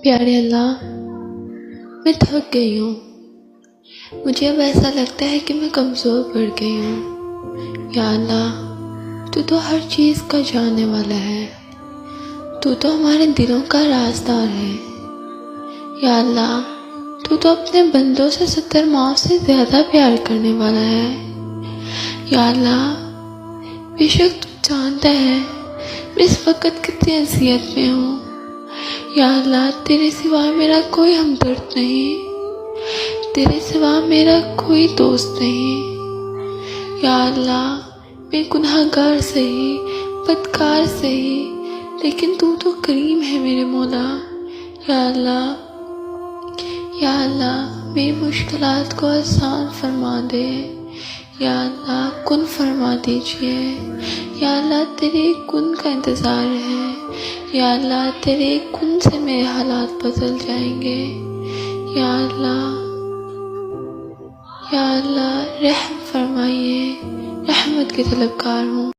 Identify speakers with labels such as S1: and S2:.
S1: پیارے اللہ، میں تھک گئی ہوں۔ مجھے اب ایسا لگتا ہے کہ میں کمزور پڑ گئی ہوں۔ یا اللہ، تو ہر چیز کا جاننے والا ہے۔ تو ہمارے دلوں کا رازدار ہے۔ یا اللہ، تو اپنے بندوں سے 70 ماؤں سے زیادہ پیار کرنے والا ہے۔ یا اللہ، بے شک تو جانتا ہے میں اس وقت کتنی اذیت میں ہوں۔ یا اللہ، تیرے سوا میرا کوئی ہمدرد نہیں، تیرے سوا میرا کوئی دوست نہیں۔ یا اللہ، میں گناہگار سہی، بدکار سہی، لیکن تو کریم ہے میرے مولا۔ یا اللہ، میری مشکلات کو آسان فرما دے۔ یا اللہ، کن فرما دیجئے۔ یا اللہ، تیرے کن کا انتظار ہے۔ یا اللہ، تیرے کن سے میرے حالات بدل جائیں گے۔ یا اللہ، رحم فرمائیے، رحمت کے طلبگار ہوں۔